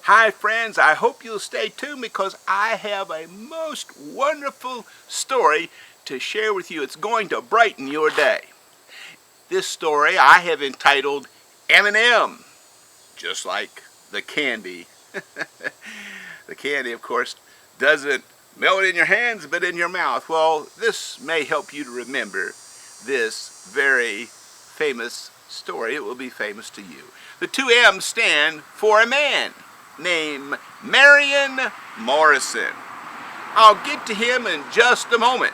Hi friends, I hope you'll stay tuned because I have a most wonderful story to share with you. It's going to brighten your day. This story I have entitled M M, just like the candy. The candy, of course, doesn't melt in your hands but in your mouth. Well, this may help you to remember this very famous story. It will be famous to you. The two M's stand for a man named Marion Morrison. I'll get to him in just a moment.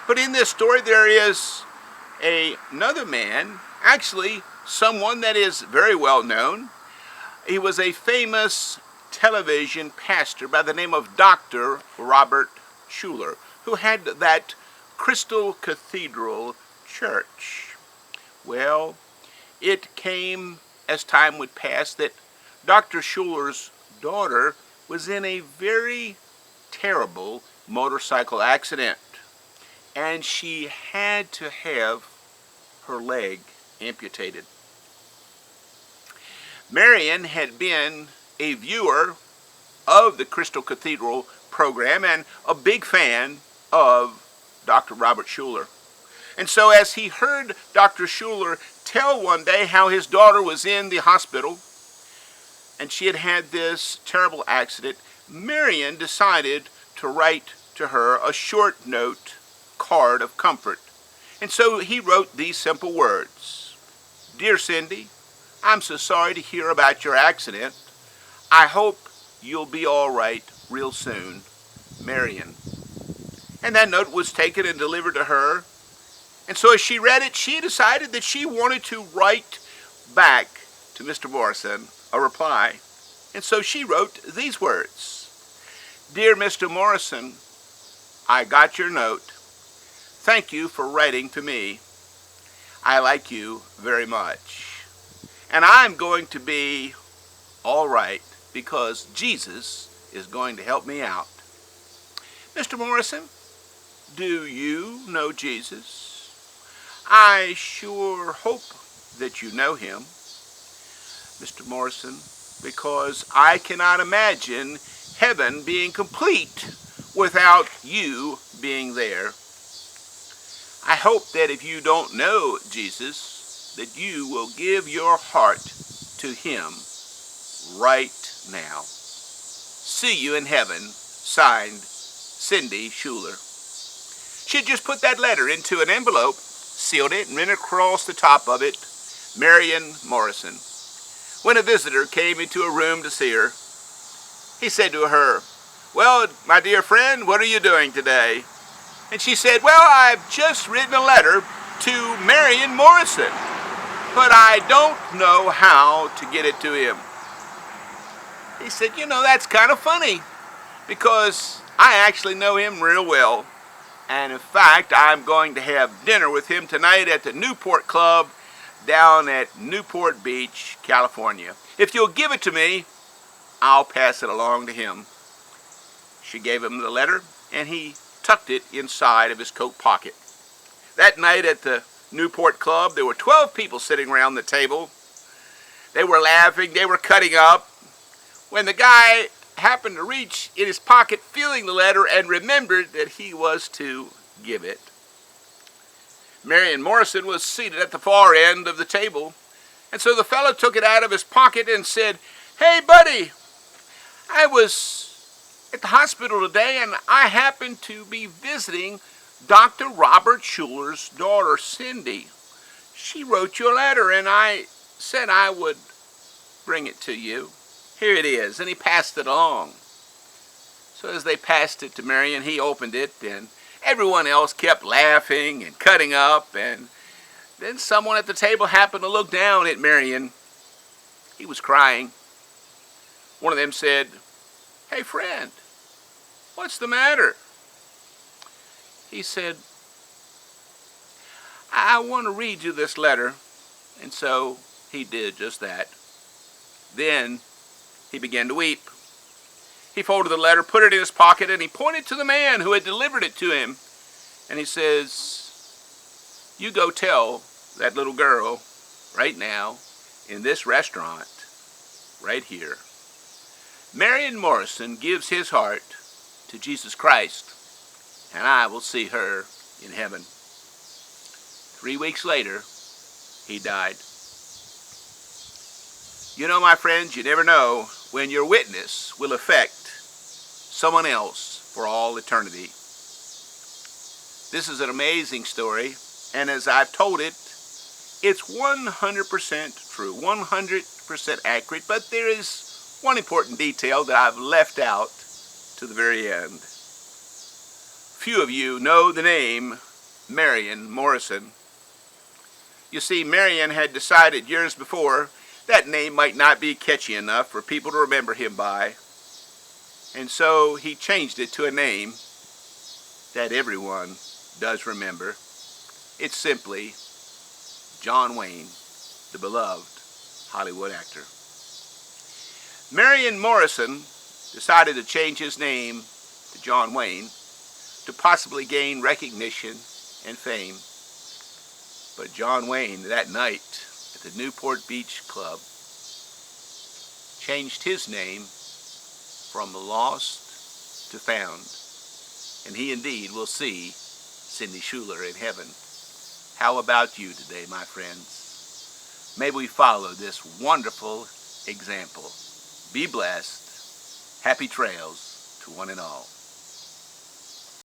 But in this story there is another man, actually someone that is very well known. He was a famous television pastor by the name of Dr. Robert Schuller, who had that Crystal Cathedral church. Well, it came as time would pass that Dr. Schuller's daughter was in a very terrible motorcycle accident, and she had to have her leg amputated. Marion had been a viewer of the Crystal Cathedral program and a big fan of Dr. Robert Schuller. And so as he heard Dr. Schuller tell one day how his daughter was in the hospital and she had had this terrible accident, Marion decided to write to her a short note card of comfort. And so he wrote these simple words: "Dear Cindy, I'm so sorry to hear about your accident. I hope you'll be all right real soon. Marion." And that note was taken and delivered to her. And so as she read it, she decided that she wanted to write back to Mr. Morrison a reply. And so she wrote these words: "Dear Mr. Morrison, I got your note. Thank you for writing to me. I like you very much. And I'm going to be all right because Jesus is going to help me out." Mr. Morrison, do you know Jesus? I sure hope that you know him, Mr. Morrison, because I cannot imagine heaven being complete without you being there. I hope that if you don't know Jesus, that you will give your heart to him right now. See you in heaven. Signed, Cindy Schuller. She had just put that letter into an envelope, sealed it, and written across the top of it, Marion Morrison. When a visitor came into a room to see her, he said to her, "Well, my dear friend, what are you doing today?" And she said, "Well, I've just written a letter to Marion Morrison, but I don't know how to get it to him." He said, "You know, that's kind of funny, because I actually know him real well. And in fact, I'm going to have dinner with him tonight at the Newport Club down at Newport Beach, California. If you'll give it to me, I'll pass it along to him." She gave him the letter, and he tucked it inside of his coat pocket. That night at the Newport Club, there were 12 people sitting around the table. They were laughing, they were cutting up, when the guy happened to reach in his pocket feeling the letter and remembered that he was to give it. Marion Morrison was seated at the far end of the table, and so the fellow took it out of his pocket and said, "Hey buddy, I was at the hospital today and I happened to be visiting Dr. Robert Schuller's daughter Cindy. She wrote you a letter and I said I would bring it to you. Here it is." And he passed it along. So as they passed it to Marion, he opened it, and everyone else kept laughing and cutting up, and then someone at the table happened to look down at Marion. He was crying. One of them said, "Hey friend, what's the matter?" He said, "I want to read you this letter." And so he did just that. Then he began to weep. He folded the letter, put it in his pocket, and he pointed to the man who had delivered it to him. And he says, "You go tell that little girl right now in this restaurant right here Marion Morrison gives his heart to Jesus Christ, and I will see her in heaven. 3 weeks later, he died. You know, my friends, you never know when your witness will affect someone else for all eternity. This is an amazing story, and as I've told it, it's 100% true, 100% accurate, but there is one important detail that I've left out to the very end. Few of you know the name Marion Morrison. You see, Marion had decided years before that name might not be catchy enough for people to remember him by, and so he changed it to a name that everyone does remember. It's simply John Wayne, the beloved Hollywood actor. Marion Morrison decided to change his name to John Wayne to possibly gain recognition and fame. But John Wayne, that night at the Newport Beach Club, changed his name from lost to found. And he indeed will see Cindy Schuler in heaven. How about you today, my friends? May we follow this wonderful example. Be blessed. Happy trails to one and all.